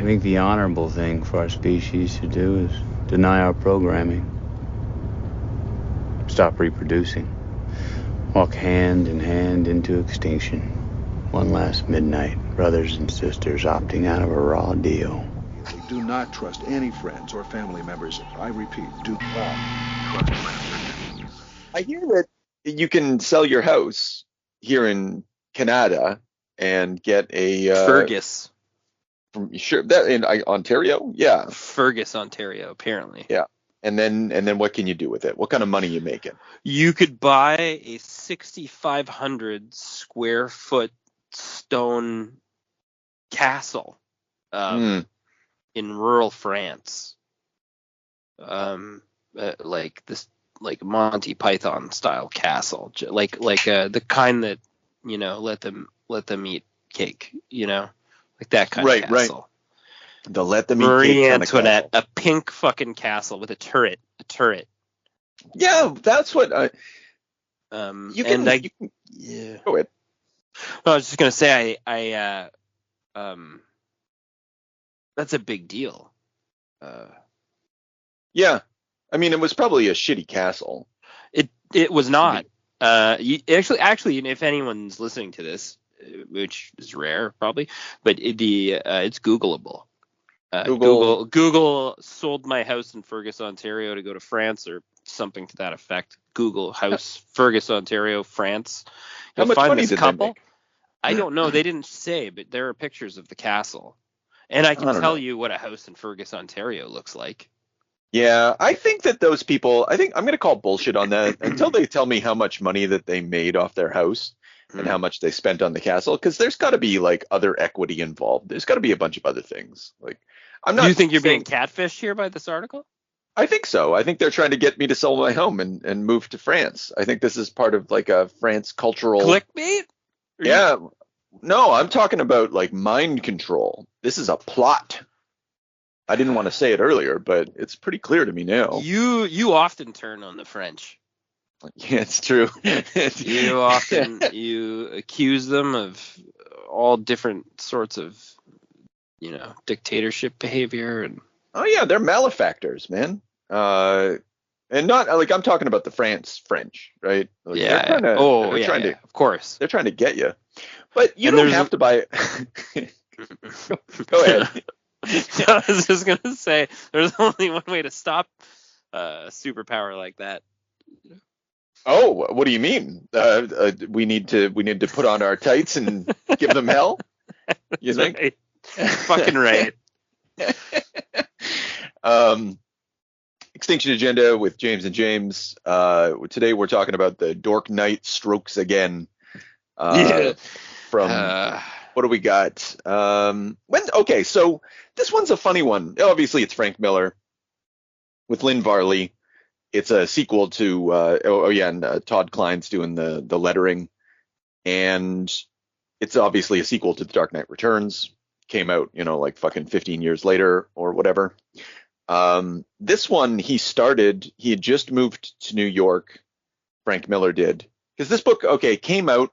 think the honorable thing for our species to do is deny our programming. Stop reproducing. Walk hand in hand into extinction. One last midnight, brothers and sisters opting out of a raw deal. Do not trust any friends or family members. I repeat, do not trust friends. I hear that you can sell your house here in Canada and get a Fergus. Sure, that in Ontario, yeah. Fergus, Ontario, apparently. Yeah, and then what can you do with it? What kind of money you making? You could buy a 6,500 square foot stone castle in rural France, like Monty Python style castle, like the kind that let them eat cake, like that kind of castle. Right. The let them eat Marie cake kind Antoinette, of castle. a pink fucking castle with a turret. Yeah, that's what I. Yeah. Go ahead. Well, I was just gonna say, I that's a big deal. Yeah, I mean, it was probably a shitty castle. It was not. Actually, if anyone's listening to this, which is rare probably, but it's Googleable. Google sold my house in Fergus, Ontario to go to France or something to that effect. Google house Fergus, Ontario, France. How much money did they make? I don't know. They didn't say, but there are pictures of the castle. And I can tell you what a house in Fergus, Ontario looks like. Yeah, I think that those people, I'm going to call bullshit on that until they tell me how much money that they made off their house and how much they spent on the castle, because there's got to be like other equity involved. There's got to be a bunch of other things. Like, I'm not. Do you think you're being catfished here by this article? I think so. I think they're trying to get me to sell my home and move to France. I think this is part of like a France cultural clickbait. Yeah. No, I'm talking about like mind control. This is a plot. I didn't want to say it earlier, but it's pretty clear to me now. You often turn on the French. Yeah, it's true. You accuse them of all different sorts of, dictatorship behavior and. Oh yeah, they're malefactors, man. And not like I'm talking about the French, right? Like, yeah. They're trying to, of course. They're trying to get you, but you don't have to buy. Go ahead. I was just gonna say, there's only one way to stop a superpower like that. Oh, what do you mean? We need to put on our tights and give them hell. You think? Right. Fucking right. Extinction Agenda with James and James. Today we're talking about the Dork Knight Strokes Again. From what do we got? So this one's a funny one. Obviously, it's Frank Miller with Lynn Varley. It's a sequel to and Todd Klein's doing the lettering, and it's obviously a sequel to The Dark Knight Returns. Came out, like fucking 15 years later or whatever. This one he had just moved to New York. Frank Miller did, because this book came out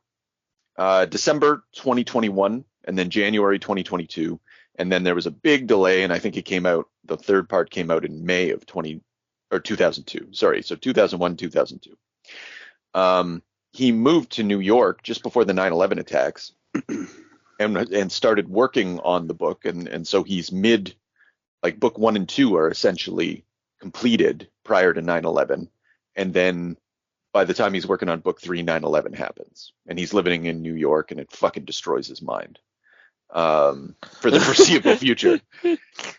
December 2021 and then January 2022, and then there was a big delay, and I think the third part came out in May of 2002. Sorry, so 2001, 2002. He moved to New York just before the 9/11 attacks and started working on the book, and so he's like book 1 and 2 are essentially completed prior to 9/11, and then by the time he's working on book 3, 9/11 happens, and he's living in New York, and it fucking destroys his mind for the foreseeable future.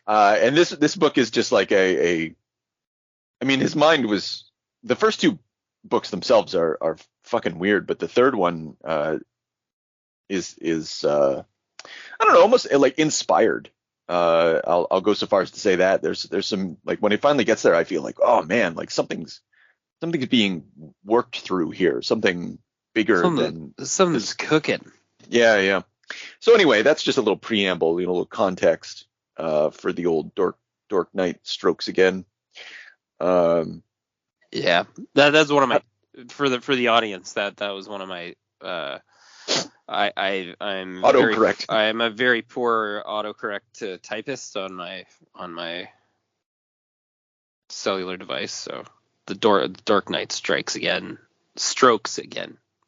And this book is just like I mean, his mind was, the first 2 books themselves are fucking weird, but the third one is I don't know, almost like inspired. I'll go so far as to say that there's some, like, when it finally gets there, I feel like, oh man, like something's being worked through here, something bigger something's cooking. Yeah. So anyway, that's just a little preamble, a little context for the old Dork Knight Strokes Again. Yeah, that's one of my for the audience. That was one of my I'm autocorrect. I am a very poor autocorrect typist on my cellular device. So the Dark Knight strokes again.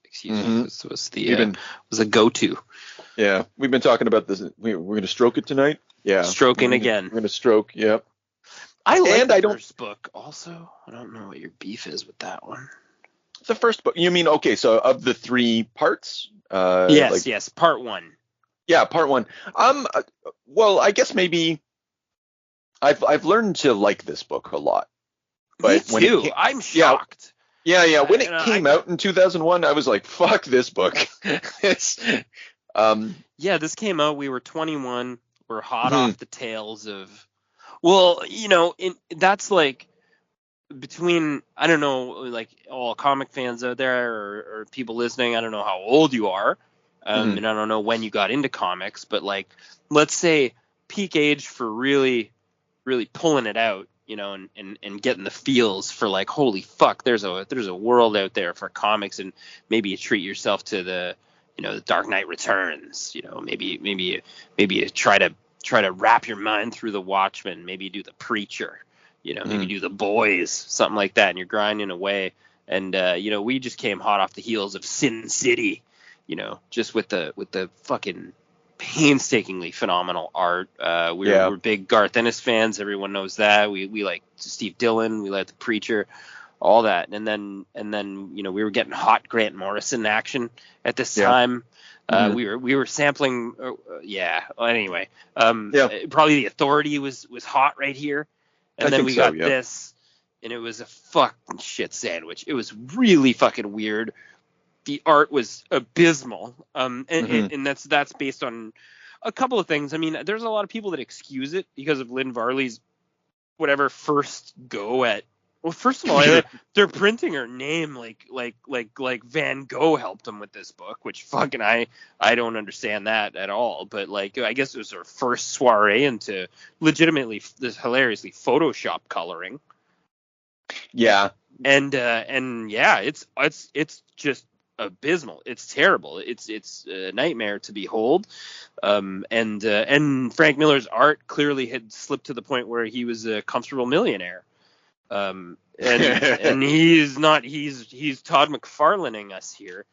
Excuse me. This was was a go-to. Yeah, we've been talking about this. We're going to stroke it tonight. Yeah, stroking again. We're going to stroke. Yep. I like the first book also. I don't know what your beef is with that one. The first book. You mean, okay, so of the 3 parts? Yes, part 1. Yeah, part 1. Well, I guess maybe I've learned to like this book a lot. But Me too. I'm shocked. Yeah. When it came out in 2001, I was like, fuck this book. Yeah, this came out. We were 21. We're hot off the tails of. Well, that's like between, I don't know, like all comic fans out there or people listening. I don't know how old you are, and I don't know when you got into comics, but like, let's say peak age for really, really pulling it out, and getting the feels for like, holy fuck, there's a world out there for comics, and maybe you treat yourself to the Dark Knight Returns, maybe you try to wrap your mind through the Watchmen, maybe you do the Preacher, maybe do the Boys, something like that, and you're grinding away. And we just came hot off the heels of Sin City, just with the fucking painstakingly phenomenal art. We're big Garth Ennis fans. Everyone knows that. We like Steve Dillon. We like the Preacher, all that. And then we were getting hot Grant Morrison action at this time. We were sampling. Anyway, probably The Authority was hot right here. And then we got this, and it was a fucking shit sandwich. It was really fucking weird. The art was abysmal, and that's based on a couple of things. I mean, there's a lot of people that excuse it because of Lynn Varley's first go at. Well, first of all, they're printing her name like Van Gogh helped them with this book, which fucking I don't understand that at all. But like, I guess it was her first soiree into legitimately this hilariously Photoshop coloring. Yeah, and it's just abysmal. It's terrible. It's a nightmare to behold. And Frank Miller's art clearly had slipped to the point where he was a comfortable millionaire. And he's not. He's Todd McFarlaning us here,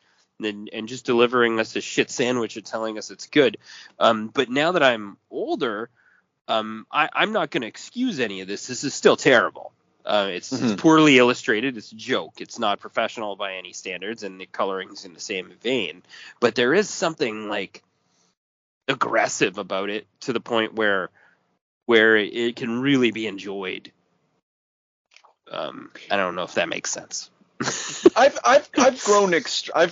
and just delivering us a shit sandwich and telling us it's good. But now that I'm older, I'm not going to excuse any of this. This is still terrible. It's poorly illustrated. It's a joke. It's not professional by any standards, and the coloring's in the same vein. But there is something like aggressive about it to the point where it can really be enjoyed. I don't know if that makes sense. I've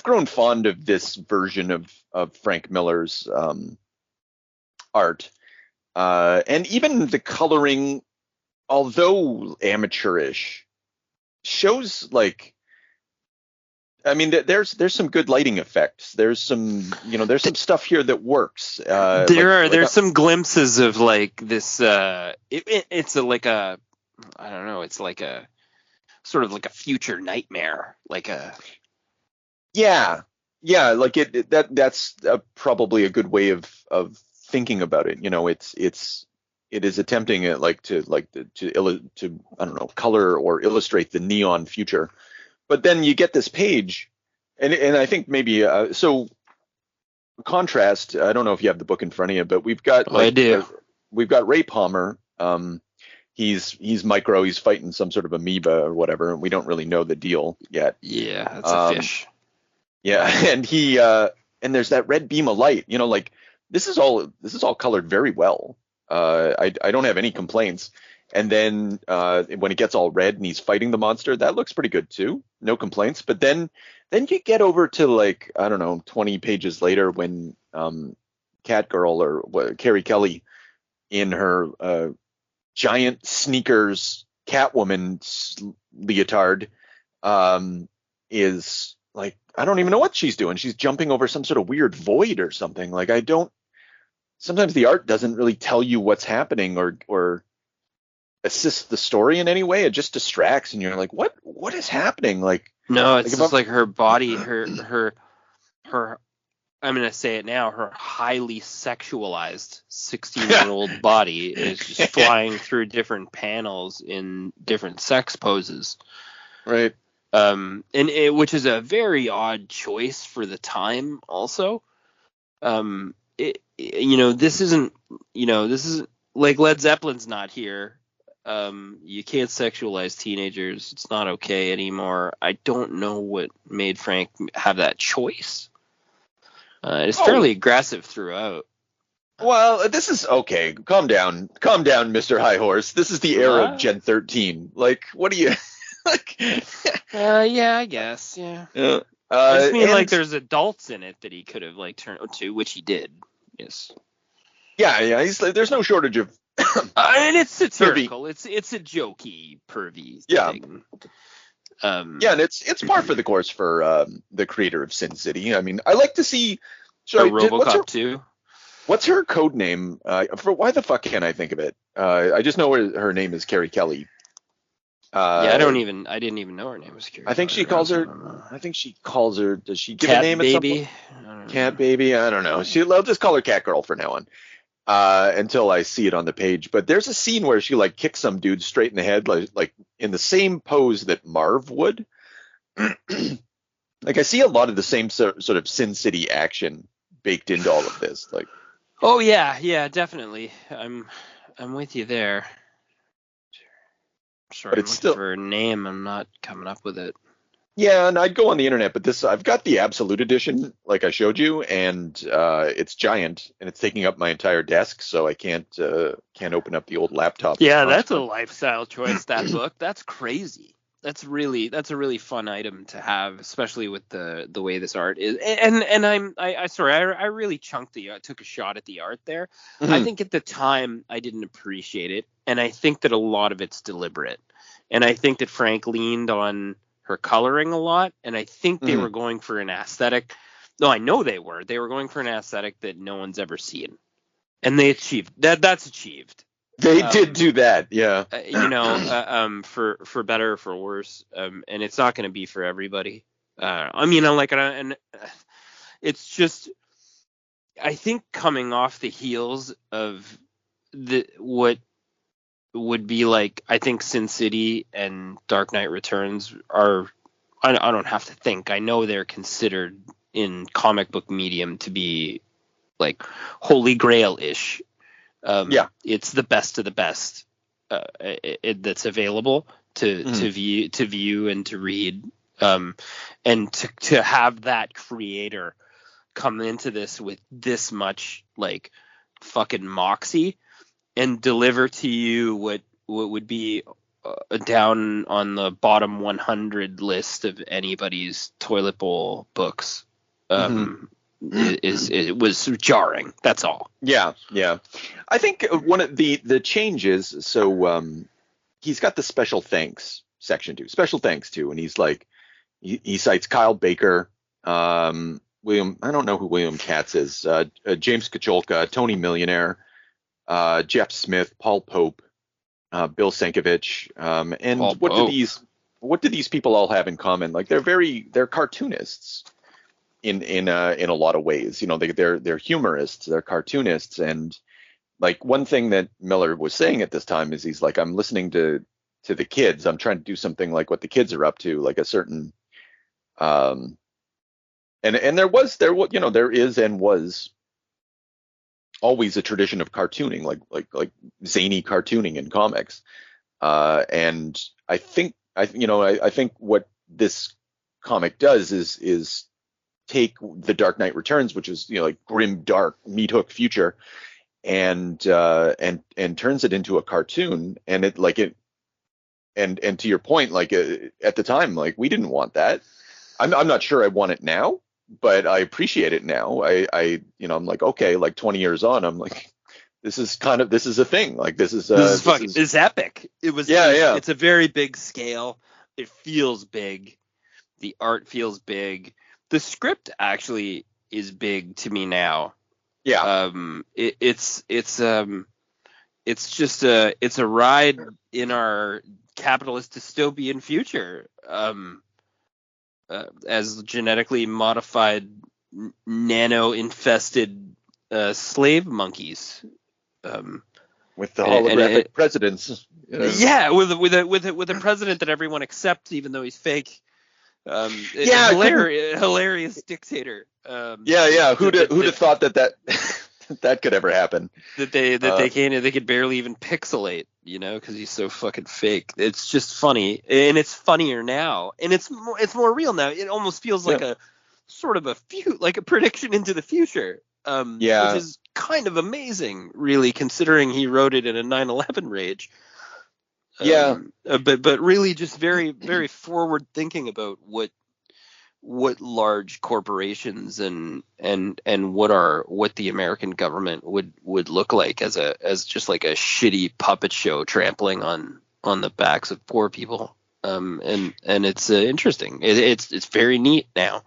grown fond of this version of Frank Miller's art, and even the coloring, although amateurish, shows like. I mean, there's some good lighting effects. There's some stuff here that works. There's some glimpses of like this. It's like a. I don't know. It's like a sort of like a future nightmare, like a. Yeah, like that's probably a good way of thinking about it. It is attempting to I don't know, color or illustrate the neon future, but then you get this page, and I think maybe so. Contrast. I don't know if you have the book in front of you, but we've got I do. We've got Ray Palmer. He's micro. He's fighting some sort of amoeba or whatever, and we don't really know the deal yet. Yeah, it's a fish. Yeah, and he and there's that red beam of light. Like this is all colored very well. I don't have any complaints. And then when it gets all red and he's fighting the monster, that looks pretty good too. No complaints. But then you get over to like, I don't know, 20 pages later when Catgirl or Carrie Kelly in her giant sneakers Catwoman leotard is like, I don't even know what she's doing. She's jumping over some sort of weird void or something. Like sometimes the art doesn't really tell you what's happening or assist the story in any way. It just distracts and you're like, what is happening? Like, no, it's just like her body, her I'm going to say it now, her highly sexualized 16-year-old body is just flying through different panels in different sex poses. Right. Which is a very odd choice for the time also. This isn't like Led Zeppelin's not here. You can't sexualize teenagers. It's not okay anymore. I don't know what made Frank have that choice. It's fairly aggressive throughout. Well, this is okay. Calm down, Mr. High Horse. This is the era of Gen 13. Like, what do you like? Yeah, I guess. Yeah. I just mean like there's adults in it that he could have like turned to, which he did. Yes. Yeah. There's no shortage of. And it's satirical. Pervy. It's a jokey, pervy thing. Yeah, and it's par for the course for the creator of Sin City. I mean, I like to see. RoboCop 2. What's her code name? Why the fuck can't I think of it? I just know her name is Carrie Kelly. I didn't even know her name was Carrie. I think she calls her. Does she give Cat a name Baby? at some point? Cat Baby. I don't know. I'll just call her Cat Girl from now on. Until I see it on the page. But there's a scene where she like kicks some dude straight in the head, like in the same pose that Marv would. Like I see a lot of the same sort of Sin City action baked into all of this. Like, oh yeah, definitely. I'm with you there. Sorry, I'm looking for a name. I'm not coming up with it. Yeah, and I'd go on the internet, but I've got the Absolute Edition, like I showed you, and it's giant, and it's taking up my entire desk, so I can't open up the old laptop. Yeah, that's a lifestyle choice. That book, that's crazy. That's a really fun item to have, especially with the way this art is. And I really took a shot at the art there. Mm-hmm. I think at the time I didn't appreciate it, and I think that a lot of it's deliberate, and I think that Frank leaned on her coloring a lot, and I think they were going for an aesthetic. No, I know they were. They were going for an aesthetic that no one's ever seen, and they achieved that. That's achieved. They did do that, yeah. For better or for worse, and it's not going to be for everybody. And it's just, I think coming off the heels of what would be like, I think Sin City and Dark Knight Returns are, I don't have to think, I know they're considered in comic book medium to be like holy grail-ish. It's the best of the best that's available to view and to read, and to have that creator come into this with this much like fucking moxie and deliver to you what would be down on the bottom 100 list of anybody's toilet bowl books. It was jarring. That's all. Yeah. I think one of the changes. So he's got the special thanks section too. Special thanks too, and he's like he cites Kyle Baker, William. I don't know who William Katz is. James Kacholka, Tony Millionaire, Jeff Smith, Paul Pope, Bill Sienkiewicz, and Paul what Pope. do these people all have in common? Like they're cartoonists. In a lot of ways, you know, they're humorists, they're cartoonists, and like one thing that Miller was saying at this time is he's like, I'm listening to the kids, I'm trying to do something like what the kids are up to, like a certain and there is and was always a tradition of cartooning, like zany cartooning in comics, and I think what this comic does is take the Dark Knight Returns, which is, you know, like grim, dark, meat hook future, and turns it into a cartoon. And and to your point, like at the time, like we didn't want that. I'm not sure I want it now, but I appreciate it now. I'm like, okay, like 20 years on, I'm like, this is a thing. Like this is epic. It was. Yeah. It's a very big scale. It feels big. The art feels big. The script actually is big to me now. Yeah. It's a ride in our capitalist dystopian future, as genetically modified nano-infested slave monkeys. With the holographic presidents. Yeah, with a president that everyone accepts, even though he's fake. Hilarious dictator. Who'd have thought that that could ever happen? That they could barely even pixelate, because he's so fucking fake. It's just funny, and it's funnier now, and it's more real now. It almost feels like a sort of a prediction into the future. Which is kind of amazing, really, considering he wrote it in a 9/11 rage. But really just very, very forward thinking about what large corporations and what the American government would look like as just like a shitty puppet show trampling on the backs of poor people. And it's interesting. It's very neat now.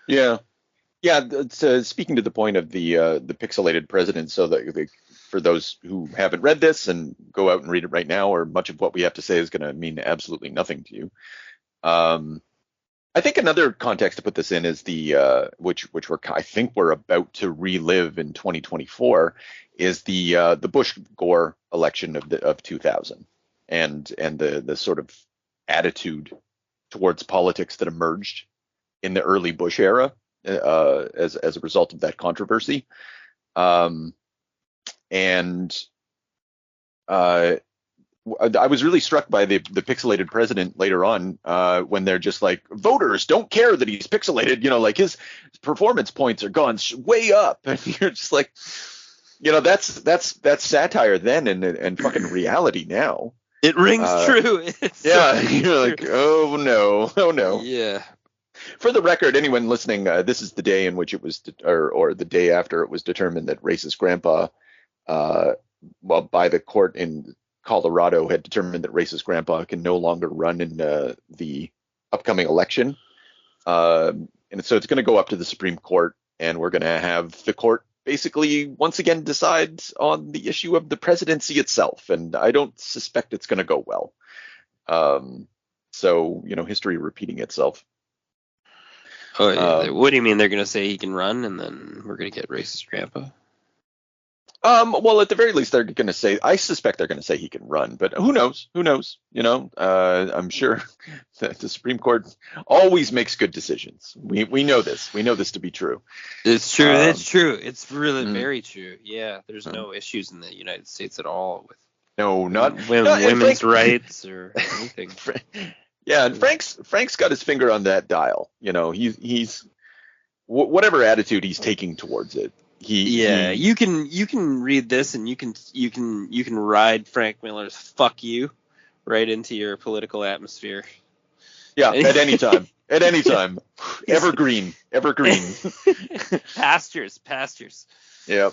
Yeah. Speaking to the point of the pixelated president, so that for those who haven't read this and go out and read it right now, or much of what we have to say is going to mean absolutely nothing to you. I think another context to put this in is the which I think we're about to relive in 2024 is the Bush Gore election of 2000 and the sort of attitude towards politics that emerged in the early Bush era. As a result of that controversy. I was really struck by the pixelated president later on when they're just like, voters don't care that he's pixelated, like his performance points are gone way up. And you're just like, that's satire then and fucking reality now. It rings true. You're like, oh no. Yeah. For the record, anyone listening, this is the day in which it was, or the day after it was determined that racist grandpa, by the court in Colorado, had determined that racist grandpa can no longer run in the upcoming election. And so it's going to go up to the Supreme Court, and we're going to have the court basically once again decide on the issue of the presidency itself. And I don't suspect it's going to go well. So, history repeating itself. Oh, yeah. What do you mean they're going to say he can run and then we're going to get racist grandpa? Well, at the very least, they're going to say, I suspect they're going to say he can run, but who knows? I'm sure that the Supreme Court always makes good decisions. We know this. We know this to be true. It's true. It's true. It's really very true. Yeah. There's no issues in the United States at all with women's rights or anything. Yeah, and Frank's got his finger on that dial. He's whatever attitude he's taking towards it. You can read this and you can ride Frank Miller's "fuck you" right into your political atmosphere. Yeah, at any time. Evergreen. Pastures. Yeah.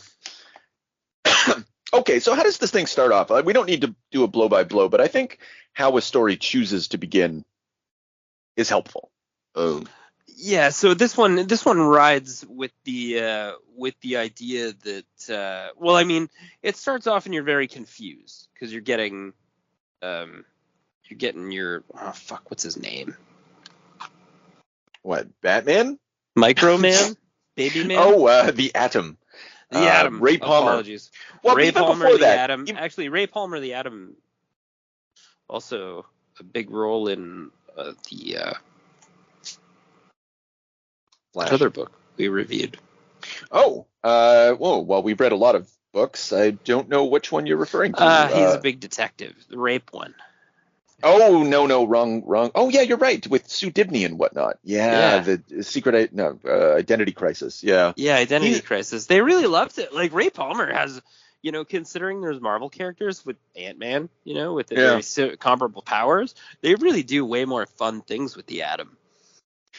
Okay, so how does this thing start off? We don't need to do a blow by blow, but I think how a story chooses to begin is helpful. Yeah, so this one rides with the idea that it starts off and you're very confused because you're getting your what's his name? What, Batman? Microman? Baby Man? Oh, the Atom. The Atom. Ray Palmer. Apologies. Well, Ray Palmer, before the that, Atom. Actually, Ray Palmer, the Atom, also a big role in the other book we reviewed. Oh, well, we've read a lot of books. I don't know which one you're referring to. He's a big detective, the rape one. Oh, no, wrong. Oh, yeah, you're right, with Sue Dibney and whatnot. Yeah. The secret, Identity Crisis. Yeah. Yeah, Identity Crisis. They really loved it. Like, Ray Palmer has, considering there's Marvel characters with Ant-Man, with the very comparable powers, they really do way more fun things with the Atom.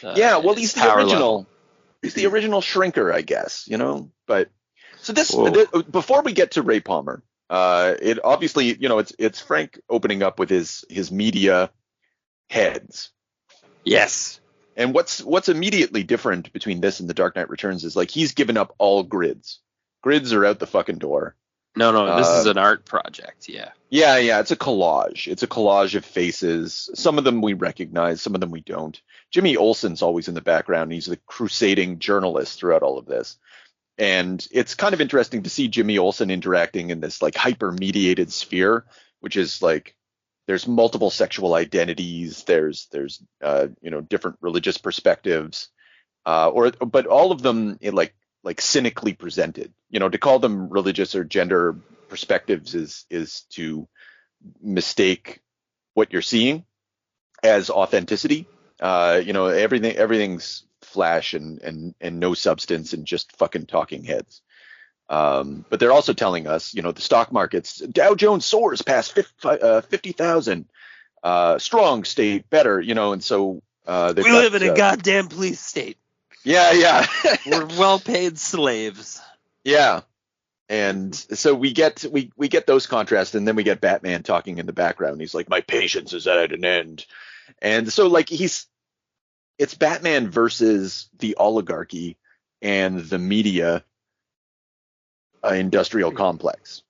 Well, he's the original. Level. He's the original shrinker, I guess, But so this before we get to Ray Palmer, it obviously, it's Frank opening up with his media heads. Yes. And what's immediately different between this and The Dark Knight Returns is like he's given up all grids. Grids are out the fucking door. No, this is an art project. Yeah. Yeah. It's a collage. It's a collage of faces. Some of them we recognize, some of them we don't. Jimmy Olsen's always in the background. He's the crusading journalist throughout all of this. And it's kind of interesting to see Jimmy Olsen interacting in this like hyper mediated sphere, which is like there's multiple sexual identities, there's different religious perspectives, but all of them like cynically presented. To call them religious or gender perspectives is to mistake what you're seeing as authenticity. Everything's flash and no substance and just fucking talking heads. But they're also telling us, the stock market's Dow Jones soars past 50,000, strong state, better, and so we live in a goddamn police state. Yeah. We're well-paid slaves. Yeah. And so we get those contrasts, and then we get Batman talking in the background. He's like, my patience is at an end. And so like it's Batman versus the oligarchy and the media industrial complex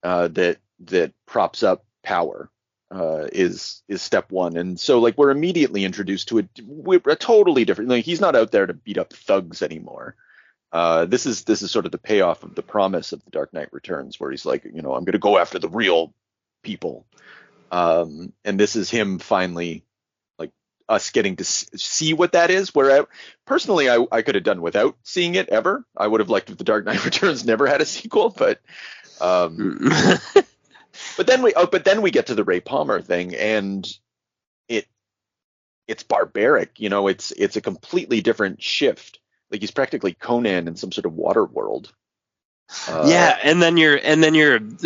that props up power is step one. And so like we're immediately introduced to a totally different, like he's not out there to beat up thugs anymore. This is sort of the payoff of the promise of the Dark Knight Returns, where he's like, I'm going to go after the real people. And this is him finally, like, us getting to see what that is. Where personally, I could have done without seeing it ever. I would have liked if the Dark Knight Returns never had a sequel, but but then we get to the Ray Palmer thing, and it's barbaric. It's a completely different shift. Like he's practically Conan in some sort of water world. And then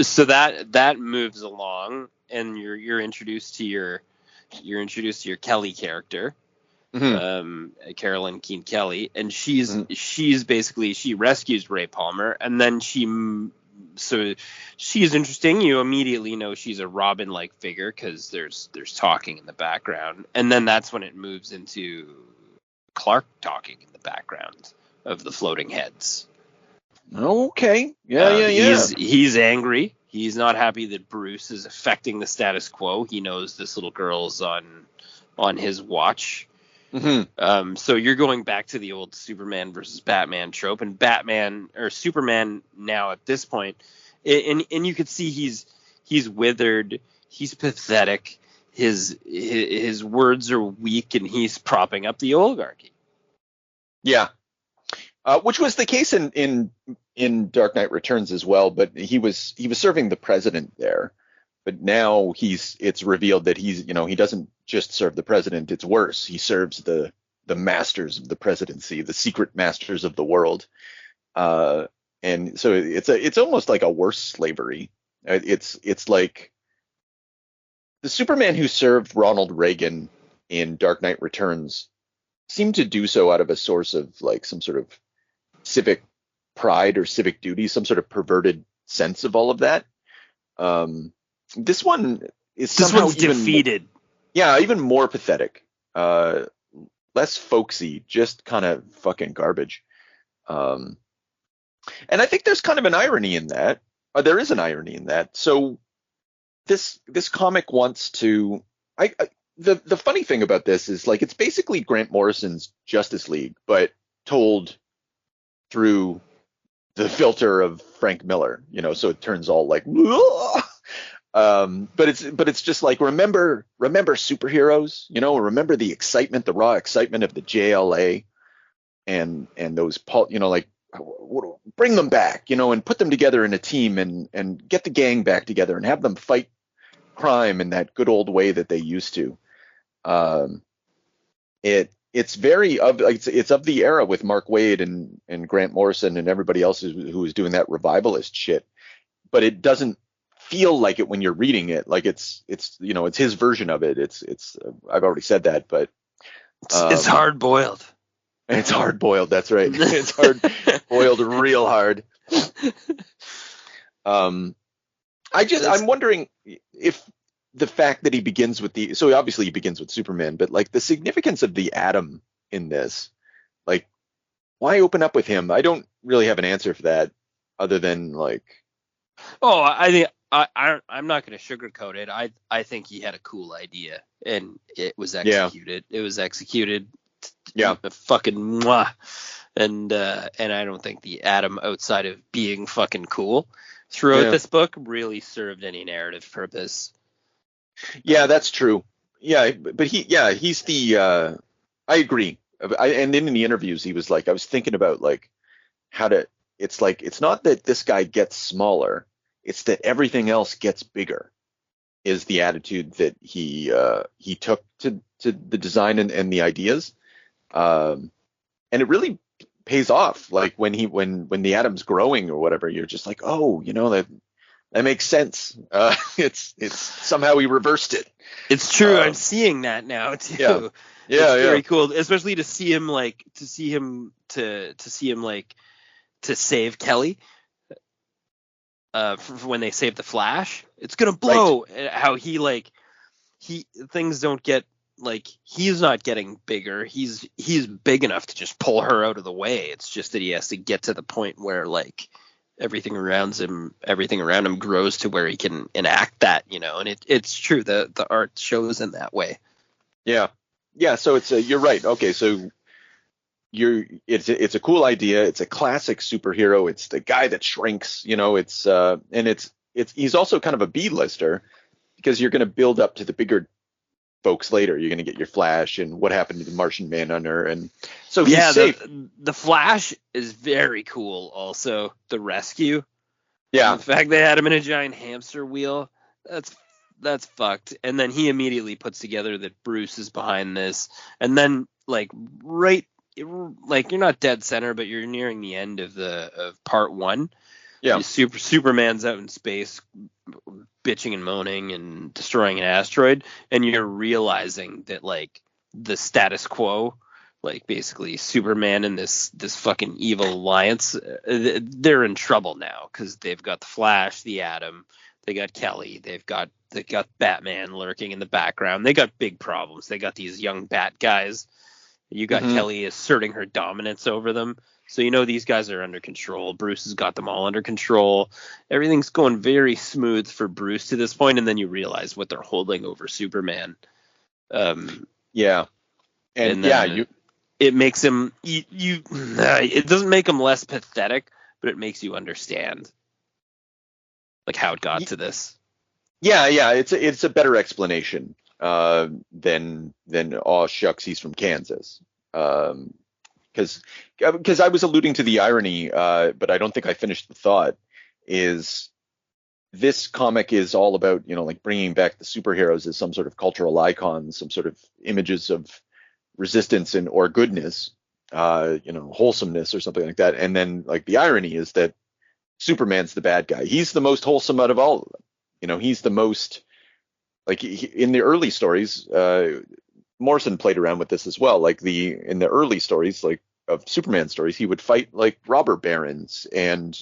so that moves along, and you're introduced to your Kelly character, Carolyn Keane Kelly, and she's basically, she rescues Ray Palmer, and then so she's interesting. You immediately know she's a Robin-like figure because there's talking in the background, and then that's when it moves into Clark talking in the background of the floating heads. Okay. Yeah. He's angry. He's not happy that Bruce is affecting the status quo. He knows this little girl's on his watch. Mm-hmm. So you're going back to the old Superman versus Batman trope, and Batman or Superman now at this point, and you could see he's withered, he's pathetic, his words are weak, and he's propping up the oligarchy. Yeah. Which was the case in Dark Knight Returns as well, but he was serving the president there. But now it's revealed that he doesn't just serve the president, it's worse. He serves the masters of the presidency, the secret masters of the world. And so it's almost like a worse slavery. It's like the Superman who served Ronald Reagan in Dark Knight Returns seemed to do so out of a source of like some sort of civic pride or civic duty, some sort of perverted sense of all of that. This one is somehow one's defeated. Even more pathetic, less folksy, just kind of fucking garbage. And I think there's kind of an irony in that. There is an irony in that. So this comic wants to. The funny thing about this is like it's basically Grant Morrison's Justice League, but told through the filter of Frank Miller. So it turns all like. But it's just like remember superheroes, remember the excitement, the raw excitement of the JLA and those bring them back, and put them together in a team and get the gang back together and have them fight crime in that good old way that they used to. It's of the era with Mark Waid and Grant Morrison and everybody else who was doing that revivalist shit, but it doesn't feel like it when you're reading it. Like it's his version of it. It's I've already said that, but it's hard boiled. It's hard boiled. That's right. It's hard boiled real hard. I'm wondering if the fact that he begins with so obviously he begins with Superman, but like the significance of the Atom in this, like why open up with him? I don't really have an answer for that other than like. Oh, I I'm not going to sugarcoat it. I think he had a cool idea, and it was executed. It was executed. Fucking mwah. And I don't think the Atom, outside of being fucking cool throughout this book, really served any narrative purpose. Yeah, that's true. Yeah, but he's the. I agree. And in the interviews, he was like, I was thinking about like how to. It's like it's not that this guy gets smaller; it's that everything else gets bigger. Is the attitude that he took to the design and the ideas, and it really pays off. Like when the Atom's growing or whatever, you're just like, oh, that makes sense. It's somehow he reversed it. It's true. I'm seeing that now too. Yeah, it's very cool, especially to see him to save Kelly. For when they save the Flash, it's gonna blow. Right. How he things don't get like he's not getting bigger. He's big enough to just pull her out of the way. It's just that he has to get to the point where like everything around him grows to where he can enact that, and it's true. The art shows in that way. Yeah. So it's you're right. Okay. So it's a cool idea. It's a classic superhero. It's the guy that shrinks, he's also kind of a B-lister because you're going to build up to the bigger folks later. You're going to get your Flash and what happened to the Martian Manhunter. And so he's safe. The Flash is very cool. Also the rescue. Yeah. And the fact they had him in a giant hamster wheel. That's fucked. And then he immediately puts together that Bruce is behind this. And then you're not dead center, but you're nearing the end of part 1. Yeah. Superman's out in space bitching and moaning and destroying an asteroid, and you're realizing that like the status quo, like basically Superman and this fucking evil alliance, they're in trouble now because they've got the Flash, the Atom, they got Kelly, they got Batman lurking in the background. They got big problems. They got these young Bat guys. You got Kelly asserting her dominance over them. So these guys are under control. Bruce has got them all under control. Everything's going very smooth for Bruce to this point, and then you realize what they're holding over Superman. It makes him it doesn't make him less pathetic, but it makes you understand like how it got to this. Yeah, it's a better explanation than oh shucks, he's from Kansas. Because I was alluding to the irony, but I don't think I finished the thought, is this comic is all about, like bringing back the superheroes as some sort of cultural icons, some sort of images of resistance or goodness, wholesomeness or something like that. And then like the irony is that Superman's the bad guy. He's the most wholesome out of all of them. He's the most, like in the early stories, Morrison played around with this as well. Like in the early stories, like of Superman stories, he would fight like robber barons and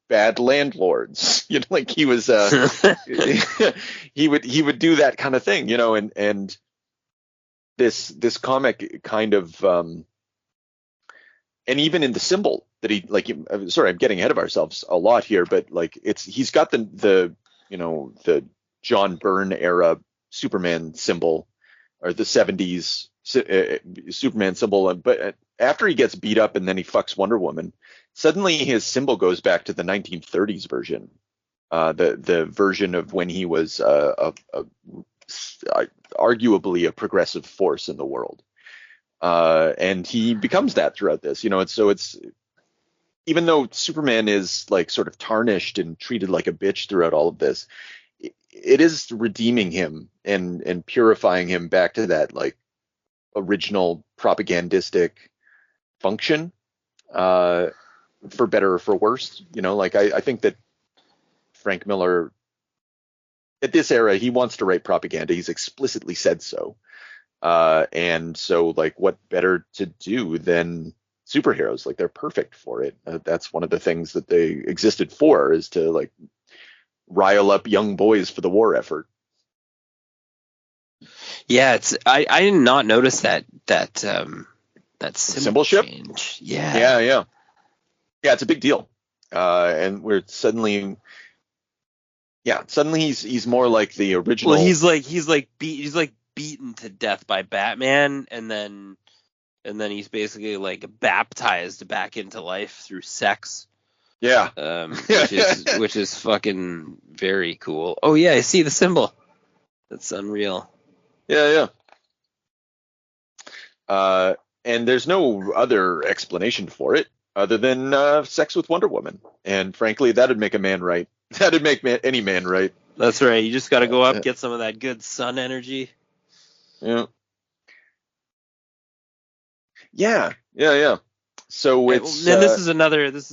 bad landlords. Like he was he would do that kind of thing, and this comic kind of and even in the symbol that he like. Sorry, I'm getting ahead of ourselves a lot here, but like he's got the John Byrne era Superman symbol, or the 70s Superman symbol, but after he gets beat up and then he fucks Wonder Woman, suddenly his symbol goes back to the 1930s version, the version of when he was arguably a progressive force in the world, and he becomes that throughout this. It's even though Superman is like sort of tarnished and treated like a bitch throughout all of this, it is redeeming him and purifying him back to that like original propagandistic function, for better or for worse. I think that Frank Miller at this era, he wants to write propaganda. He's explicitly said so. And so like what better to do than superheroes? Like they're perfect for it. That's one of the things that they existed for, is to like rile up young boys for the war effort. Yeah, I did not notice that symbolship change. Yeah, it's a big deal. And we're suddenly Yeah, suddenly he's more like the original. Well, he's like beaten to death by Batman, and then he's basically like baptized back into life through sex. Yeah. Which is fucking very cool. Oh yeah, I see the symbol. That's unreal. Yeah. And there's no other explanation for it other than sex with Wonder Woman. And frankly, that'd make a man right. That'd make any man right. That's right. You just got to go up, get some of that good sun energy. Yeah. So it's and this is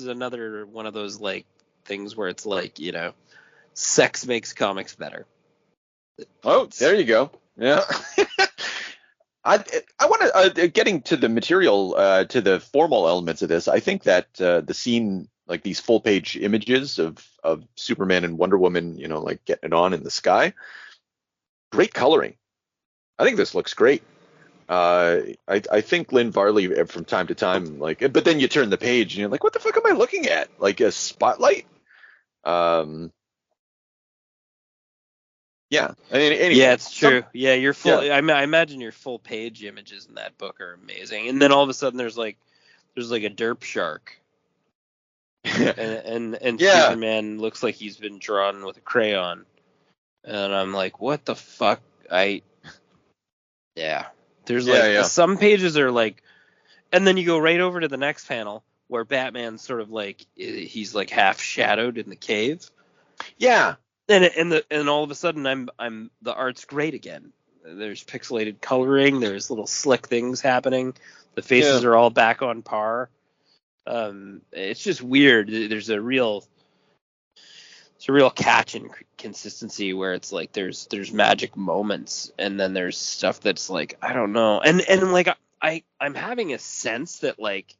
another one of those like things where it's like, you know, sex makes comics better. Oh, there you go. Yeah. I want to getting to the material, to the formal elements of this. I think that the scene, like these full page images of Superman and Wonder Woman, you know, like getting it on in the sky, great coloring. I think this looks great. I think Lynn Varley from time to time, like, but then you turn the page and you're like, what the fuck am I looking at? Like a spotlight? Yeah. Anyway, yeah, it's true. Your full. Yeah. I imagine your full page images in that book are amazing. And then all of a sudden, there's like a derp shark, and Superman looks like he's been drawn with a crayon, and I'm like, what the fuck? There's like some pages are like, and then you go right over to the next panel where Batman's sort of like he's like half shadowed in the cave. Yeah. And all of a sudden I'm the art's great again. There's pixelated coloring, there's little slick things happening. The faces are all back on par. It's just weird. There's a real catch in consistency where it's like there's magic moments, and then there's stuff that's like, I don't know. And like I'm having a sense that like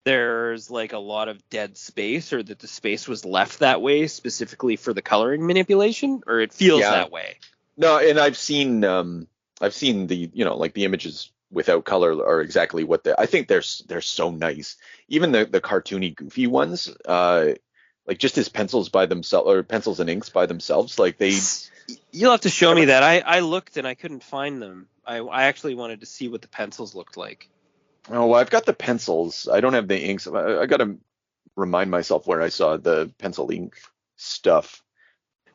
there's like a lot of dead space, or that the space was left that way specifically for the coloring manipulation, or it feels that way. No, and I've seen the, you know, like the images without color are exactly what I think they're so nice. Even the cartoony goofy ones, like just his pencils by themselves, or pencils and inks by themselves, like they. You'll have to show me that. I looked and I couldn't find them. I actually wanted to see what the pencils looked like. Oh, well, I've got the pencils. I don't have the inks. I got to remind myself where I saw the pencil ink stuff.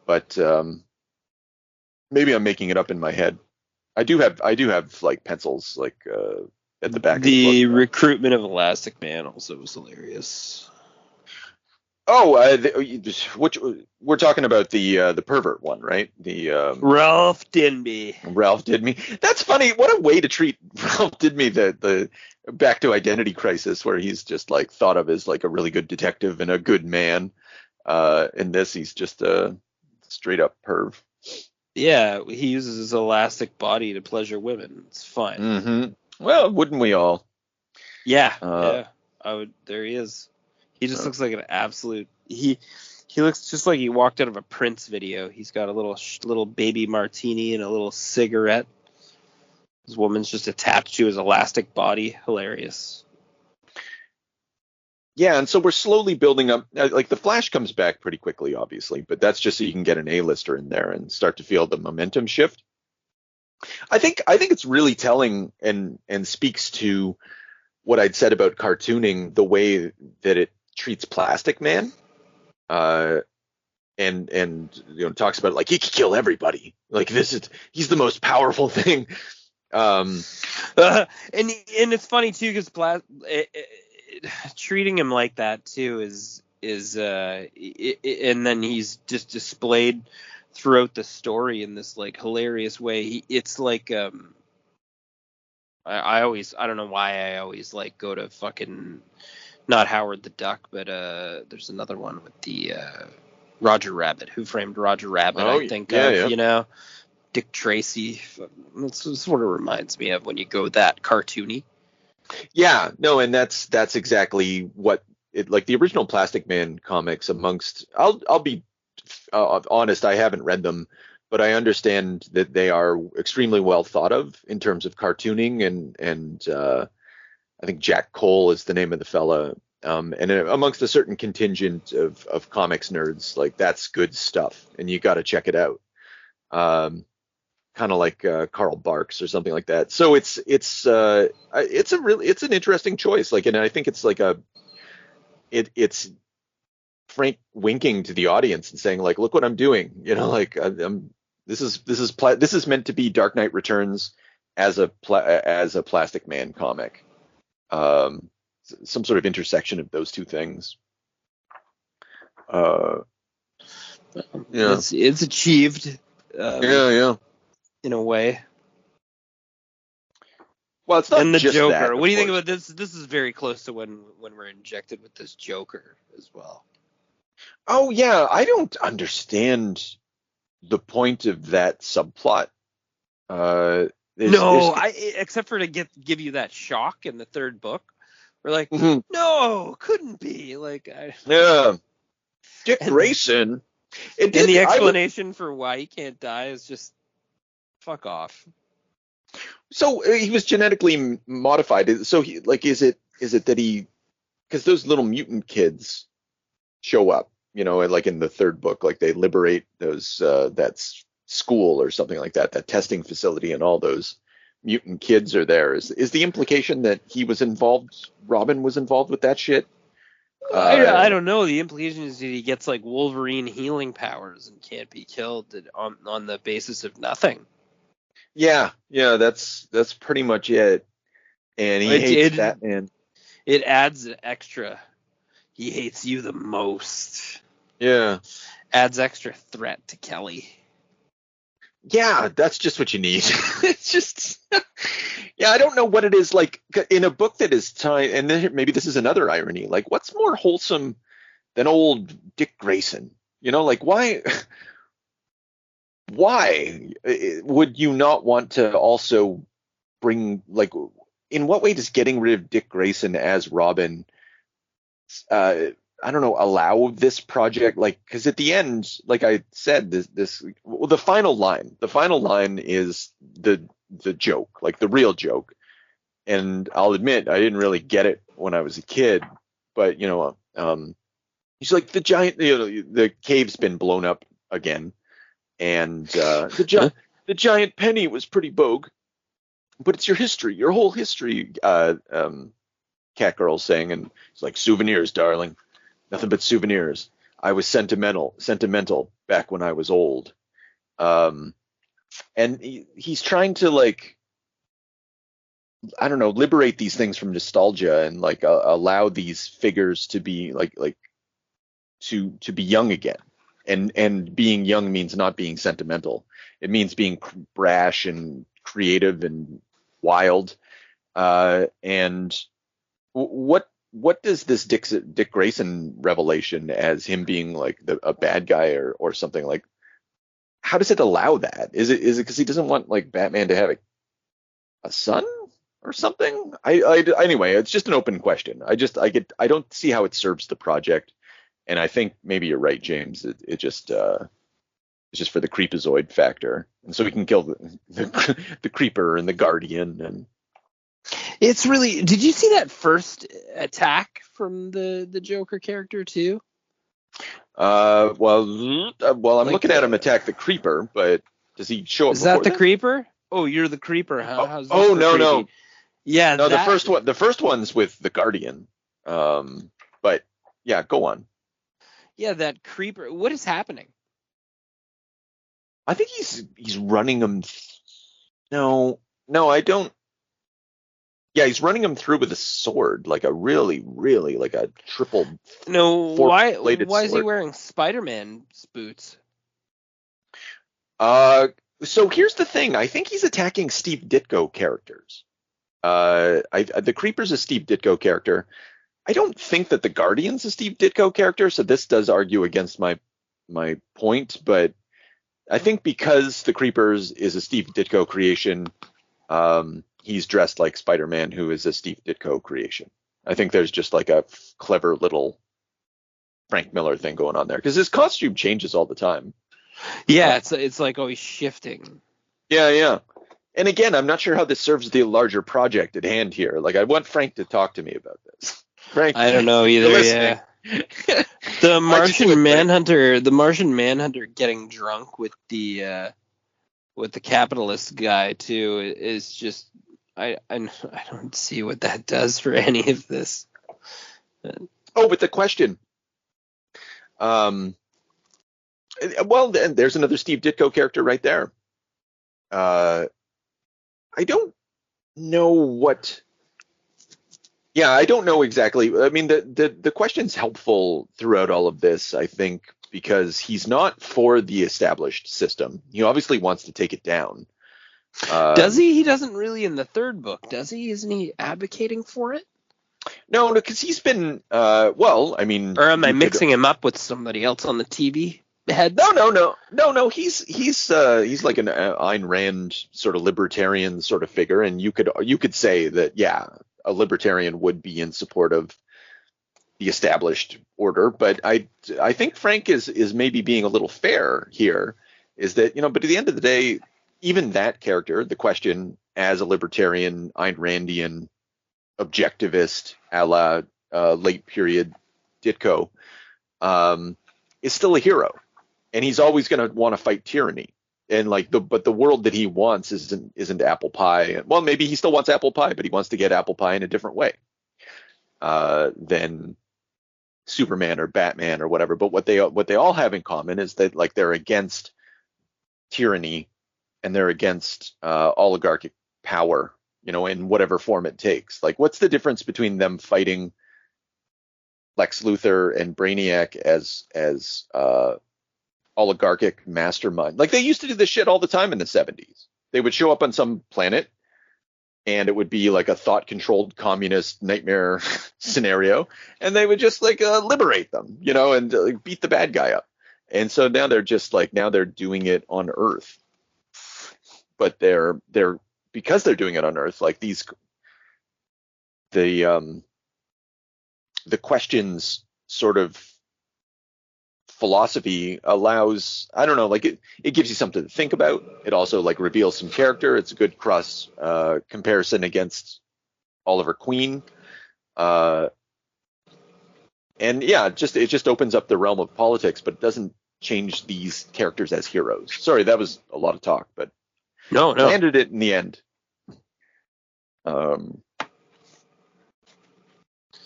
But maybe I'm making it up in my head. I do have like pencils like at the back. The of the recruitment of Elastic Man also was hilarious. Oh, which we're talking about the pervert one, right? The Ralph Dinby. That's funny. What a way to treat Ralph Dinby, the Back to Identity Crisis, where he's just like thought of as like a really good detective and a good man. In this, he's just a straight up perv. Yeah, he uses his elastic body to pleasure women. It's fine. Mm-hmm. Well, wouldn't we all? Yeah. I would. There he is. He just looks like an absolute. He looks just like he walked out of a Prince video. He's got a little baby martini and a little cigarette. This woman's just attached to his elastic body. Hilarious. Yeah, and so we're slowly building up. Like the Flash comes back pretty quickly, obviously, but that's just so you can get an A-lister in there and start to feel the momentum shift. I think it's really telling and speaks to what I'd said about cartooning, the way that it treats Plastic Man, and you know, talks about like he could kill everybody. Like he's the most powerful thing. And it's funny too, because treating him like that too is and then he's just displayed throughout the story in this like hilarious way. It's like I don't know why I always like go to fucking not Howard the Duck, but there's another one with the Roger Rabbit. Who Framed Roger Rabbit? I think you know, Dick Tracy. That's what it reminds me of when you go that cartoony. Yeah, no, and that's exactly what it like. The original Plastic Man comics, amongst I'll be honest, I haven't read them, but I understand that they are extremely well thought of in terms of cartooning, and I think Jack Cole is the name of the fella And amongst a certain contingent of comics nerds, like that's good stuff, and you got to check it out. Kind of like Karl Barks or something like that. So it's an interesting choice. Like, and I think it's like it's Frank winking to the audience and saying like, look what I'm doing. You know, like this is meant to be Dark Knight Returns as a Plastic Man comic. Some sort of intersection of those two things. Yeah, it's achieved. Yeah. In a way. Well, it's not and the just Joker. That, what do you think about this? This is very close to when we're injected with this Joker as well. Oh yeah, I don't understand the point of that subplot. Except for to give you that shock in the third book. We're like, no, couldn't be. Like, Dick Grayson. And the explanation for why he can't die is just fuck off. So he was genetically modified. So he is it that he, because those little mutant kids show up, you know, like in the third book, like they liberate those that school or something like that, that testing facility, and all those mutant kids are there. Is the implication that he was involved? Robin was involved with that shit? I don't know. The implication is that he gets like Wolverine healing powers and can't be killed on the basis of nothing. Yeah, that's pretty much it. And he hates Batman. It adds an extra. He hates you the most. Yeah. Adds extra threat to Kelly. Yeah, that's just what you need. It's just, yeah, I don't know what it is like in a book that is time. And then maybe this is another irony. Like, what's more wholesome than old Dick Grayson? You know, like why would you not want to also bring, like, in what way does getting rid of Dick Grayson as Robin, I don't know, allow this project? Like, because at the end, like I said, the final line is the joke, like the real joke. And I'll admit, I didn't really get it when I was a kid, but you know, he's like, the giant, you know, the cave's been blown up again, and the giant penny was pretty bogue, but it's your history, your whole history. Catgirl's saying, and it's like, souvenirs, darling. Nothing but souvenirs. I was sentimental back when I was old. And he's trying to, like, I don't know, liberate these things from nostalgia and like allow these figures to be to be young again. And being young means not being sentimental. It means being brash and creative and wild. And what does this Dick Grayson revelation as him being like a bad guy or something, like, how does it allow that? Is it because he doesn't want like Batman to have a son or something? Anyway, it's just an open question. I don't see how it serves the project, and I think maybe you're right, James. It's just for the creepazoid factor, and so we can kill the creeper and the guardian. And it's really. Did you see that first attack from the Joker character too? Well, I'm like, looking at him attack the creeper, but does he show up? Is that the creeper? Oh, you're the creeper, huh? No. Yeah. No, the first one's with the guardian. But yeah, go on. Yeah, that creeper. What is happening? I think he's running him. No, I don't. Yeah, he's running him through with a sword, like a really, really, like a triple. No, why sword. Is he wearing Spider-Man's boots? So here's the thing. I think he's attacking Steve Ditko characters. The Creeper's a Steve Ditko character. I don't think that the Guardian's a Steve Ditko character, so this does argue against my point, but I think because the Creepers is a Steve Ditko creation, he's dressed like Spider-Man, who is a Steve Ditko creation. I think there's just like a clever little Frank Miller thing going on there, because his costume changes all the time. Yeah, it's like always shifting. Yeah. And again, I'm not sure how this serves the larger project at hand here. Like, I want Frank to talk to me about this. Frank, I don't know you're either. listening. Yeah. The Martian Manhunter getting drunk with the capitalist guy too is just I don't see what that does for any of this. Oh, but the question. Well, then there's another Steve Ditko character right there. I don't know what. Yeah, I don't know exactly. I mean, the question's helpful throughout all of this, I think, because he's not for the established system. He obviously wants to take it down. Does he? He doesn't really in the third book, does he? Isn't he advocating for it? No, because he's been. Well, I mean, Or am I mixing him up with somebody else on the TV head? No. He's like an Ayn Rand sort of libertarian sort of figure, and you could say that, yeah, a libertarian would be in support of the established order, but I think Frank is maybe being a little fair here. Is that, but at the end of the day, even that character, the question, as a libertarian, Ayn Randian objectivist, a la late period Ditko, is still a hero, and he's always going to want to fight tyranny. And but the world that he wants isn't apple pie. Well, maybe he still wants apple pie, but he wants to get apple pie in a different way than Superman or Batman or whatever. But what they all have in common is that, like, they're against tyranny, and they're against oligarchic power, in whatever form it takes. Like, what's the difference between them fighting Lex Luthor and Brainiac as oligarchic mastermind? Like, they used to do this shit all the time in the 70s. They would show up on some planet, and it would be like a thought-controlled communist nightmare scenario, and they would just liberate them, and beat the bad guy up. And so now they're doing it on Earth, but they're because they're doing it on Earth, like the questions sort of philosophy allows, I don't know, like it gives you something to think about. It also reveals some character. It's a good cross comparison against Oliver Queen. And yeah, it just opens up the realm of politics, but it doesn't change these characters as heroes. Sorry, that was a lot of talk, but No. landed it in the end.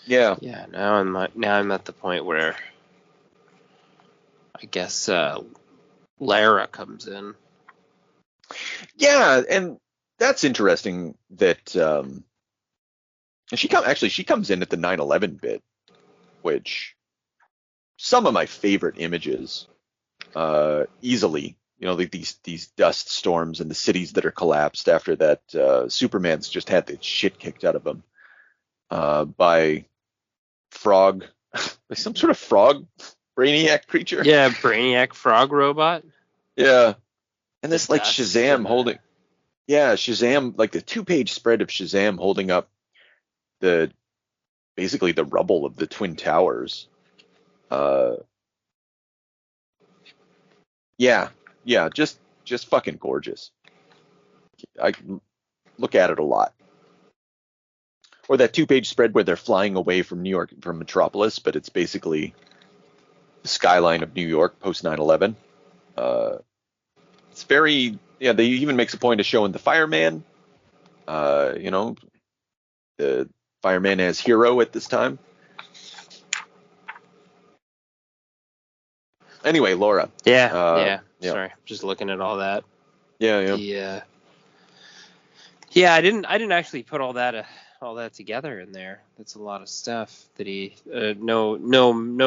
Yeah. Yeah. Now I'm at the point where I guess Lara comes in. Yeah, and that's interesting that she comes in at the 9/11 bit, which some of my favorite images, easily. These dust storms and the cities that are collapsed after that. Superman's just had the shit kicked out of him by frog, some sort of frog Brainiac creature. Yeah, Brainiac frog robot. Yeah, and this That's Shazam holding. Yeah, Shazam, like the 2-page spread of Shazam holding up basically the rubble of the Twin Towers. Yeah, just fucking gorgeous. I look at it a lot. Or that 2-page spread where they're flying away from New York, from Metropolis, but it's basically the skyline of New York post 9/11. It's very, yeah, they even makes a point of showing the fireman, the fireman as hero at this time. Anyway, Laura. Yeah. Sorry, just looking at all that. Yeah. Yeah, I didn't actually put all that together in there. That's a lot of stuff that he no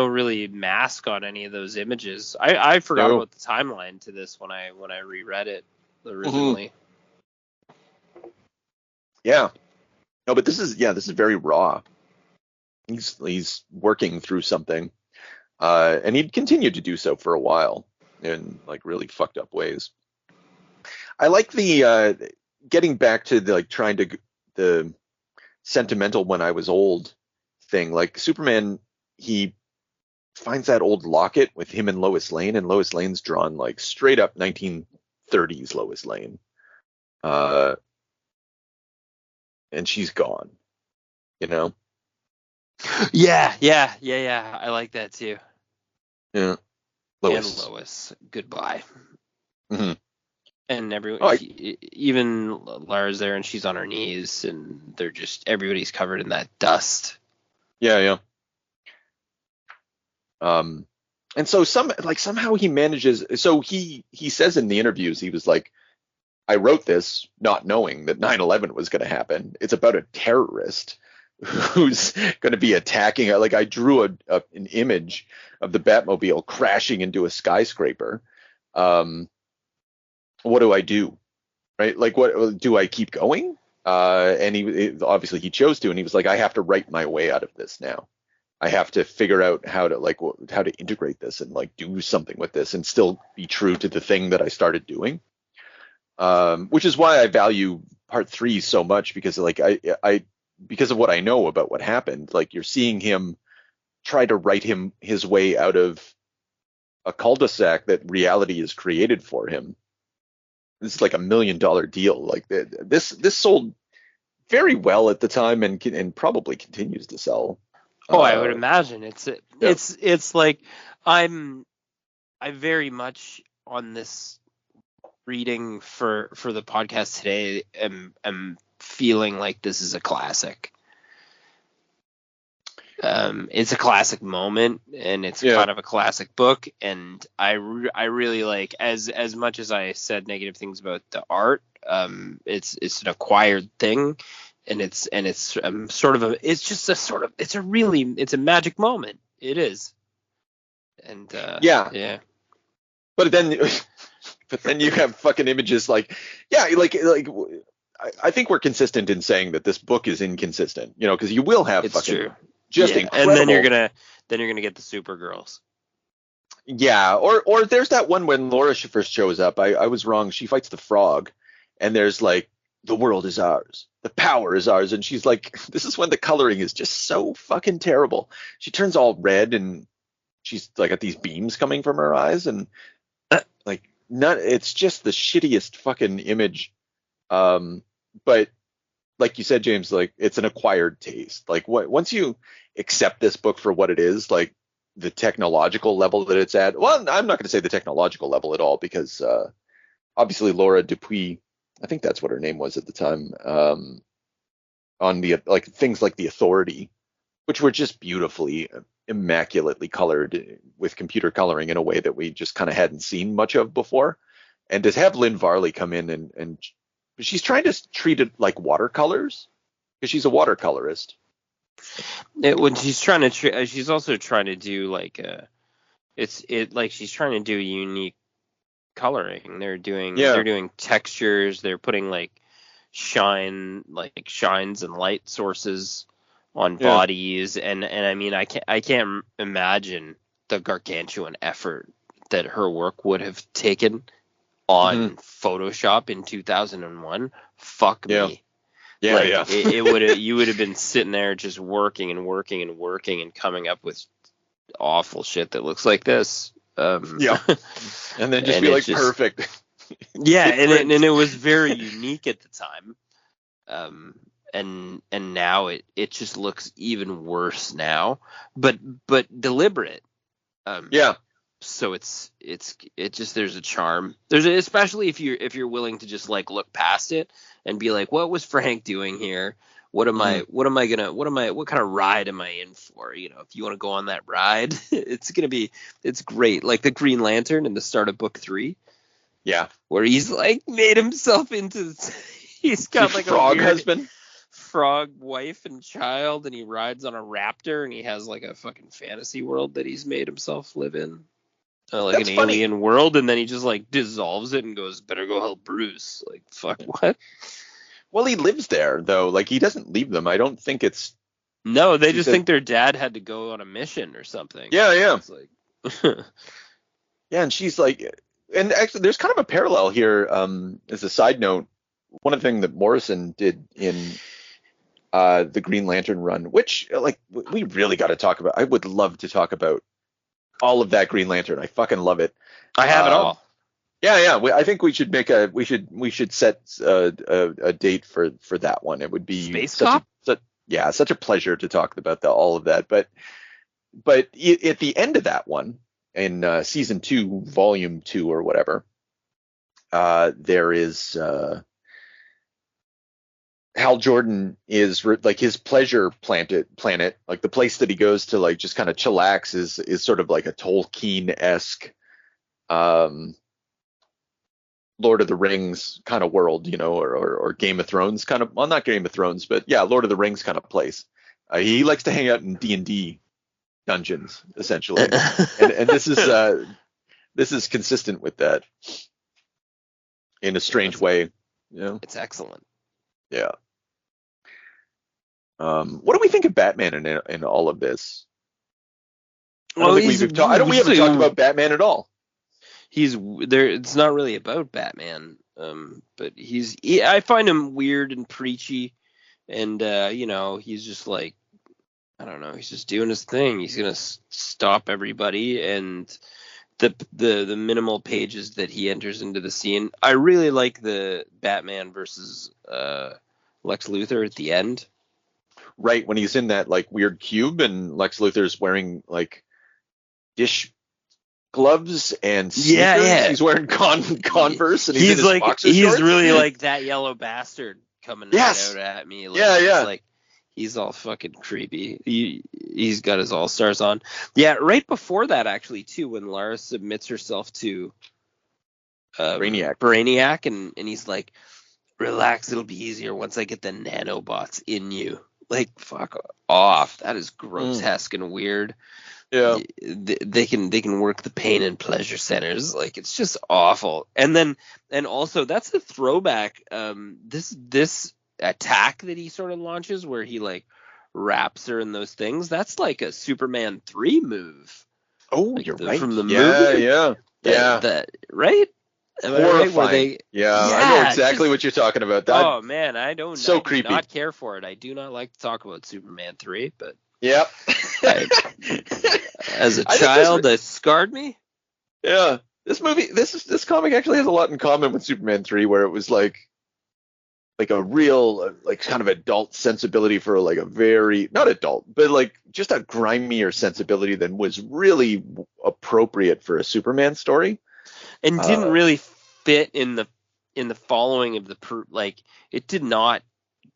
really mask on any of those images. I forgot about the timeline to this when I reread it originally. Mm-hmm. Yeah. No, but this is very raw. He's working through something. And he'd continue to do so for a while in really fucked up ways. I like the getting back to the sentimental when I was old thing. Like Superman, he finds that old locket with him and Lois Lane, and Lois Lane's drawn straight up 1930s Lois Lane. And she's gone, Yeah. I like that too. Yeah. And Lois, goodbye. Mm-hmm. And everyone, even Lara's there, and she's on her knees, and everybody's covered in that dust. Yeah. And so somehow he manages. So he says in the interviews, he was like, I wrote this not knowing that 9/11 was going to happen. It's about a terrorist who's going to be attacking. Like, I drew an image of the Batmobile crashing into a skyscraper. What do I do? Right? Like, what do I keep going? And obviously he chose to, and he was like, I have to write my way out of this now. I have to figure out how to integrate this and like do something with this and still be true to the thing that I started doing. Which is why I value part 3 so much, because like I because of what I know about what happened. Like, you're seeing him try to write his way out of a cul-de-sac that reality has created for him. This is like $1 million deal. Like, this sold very well at the time and probably continues to sell. Oh, I would imagine it's like I very much on this reading for the podcast today am feeling like this is a classic. It's a classic moment, and it's kind of a classic book, and I really like, as much as I said negative things about the art, it's an acquired thing, and it's sort of it's a magic moment. It is. And yeah. But then you have fucking images like I think we're consistent in saying that this book is inconsistent, because you will have fucking just incredible. And then you're gonna get the Supergirls. Yeah, or there's that one when Laura first shows up. I was wrong. She fights the frog, and there's like, the world is ours, the power is ours, and she's like, this is when the coloring is just so fucking terrible. She turns all red, and she's like got these beams coming from her eyes, and it's just the shittiest fucking image. But like you said, James, like, it's an acquired taste. Like, once you accept this book for what it is, like the technological level that it's at. Well, I'm not going to say the technological level at all, because obviously Laura Dupuis, I think that's what her name was at the time, on the like things like The Authority, which were just beautifully, immaculately colored with computer coloring in a way that we just kind of hadn't seen much of before. And to have Lynn Varley come in and she's trying to treat it like watercolors, because she's a watercolorist. When she's trying to, she's also trying to do like she's trying to do unique coloring. They're doing textures. They're putting like shines and light sources on bodies, and I mean, I can't imagine the gargantuan effort that her work would have taken on Photoshop in 2001. Fuck me. You would have been sitting there just working and working and working and coming up with awful shit that looks like this. And then just be like, perfect. Yeah, and it was very unique at the time. And now it just looks even worse now, but deliberate. So it's just, there's a charm. Especially if you're willing to just like look past it and be like, what was Frank doing here? What kind of ride am I in for? If you want to go on that ride, it's great. Like the Green Lantern in the start of book 3. Yeah. Where he's like made himself into, he's got like frog husband, frog wife and child, and he rides on a raptor, and he has like a fucking fantasy world that he's made himself live in. Like that's an funny. Alien world, and then he just like dissolves it and goes, better go help Bruce. Like, fuck, what? Well, he lives there though. Like, he doesn't leave them. I don't think it's. No, they just think their dad had to go on a mission or something. Yeah. It's like. Yeah, and she's like, and actually, there's kind of a parallel here. As a side note, one of the things that Morrison did in the Green Lantern run, which like we really got to talk about. I would love to talk about all of that Green Lantern. I fucking love it. I have it all. Yeah. I think we should we should set a date for that one. It would be Space Cop. Yeah, such a pleasure to talk about all of that. But at the end of that one, in season 2, volume 2 or whatever, there is Hal Jordan is like his pleasure planet, like the place that he goes to like just kind of chillax is sort of like a Tolkien-esque Lord of the Rings kind of world, or Game of Thrones kind of, well, not Game of Thrones, but yeah, Lord of the Rings kind of place. He likes to hang out in D&D dungeons, essentially, and this is consistent with that in a strange way. It's excellent. Yeah. What do we think of Batman in all of this? I don't think we haven't talked about Batman at all. He's there. It's not really about Batman, but I find him weird and preachy, and he's just like, I don't know, he's just doing his thing. He's gonna stop everybody, and the minimal pages that he enters into the scene. I really like the Batman versus Lex Luthor at the end. Right, when he's in that like weird cube and Lex Luthor's wearing like dish gloves and sneakers. Yeah. He's wearing Converse and he's in his like boxer he's shorts. really like that yellow bastard coming right out at me. Like, yeah. Like he's all fucking creepy. He's got his all stars on. Yeah, right before that actually too, when Lara submits herself to Brainiac, and he's like, relax, it'll be easier once I get the nanobots in you. Like, fuck off. That is grotesque and weird. Yeah, they can work the pain and pleasure centers. Like, it's just awful. And also that's the throwback. This attack that he sort of launches, where he like wraps her in those things. That's like a Superman 3 move. Oh, like you're right. From the movie. Yeah. That right. Horrifying. I know exactly what you're talking about. Oh man, I do creepy. Not care for it. I do not like to talk about Superman 3, but yep. As a child, it scarred me. Yeah, this comic actually has a lot in common with Superman 3, where it was like a real like kind of adult sensibility for like a very, not adult, but like just a grimier sensibility than was really appropriate for a Superman story. And didn't really fit in the following of like it did not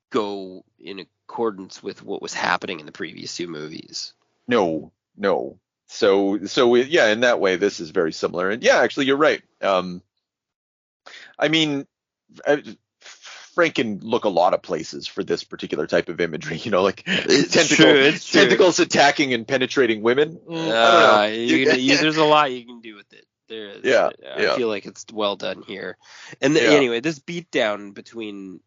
go in accordance with what was happening in the previous 2 movies. No. So yeah, in that way, this is very similar. And yeah, actually, you're right. I mean, Frank can look a lot of places for this particular type of imagery. Like tentacles attacking and penetrating women. I don't know. There's a lot you can do with it. There is. Yeah, I feel like it's well done here. And anyway, this beatdown between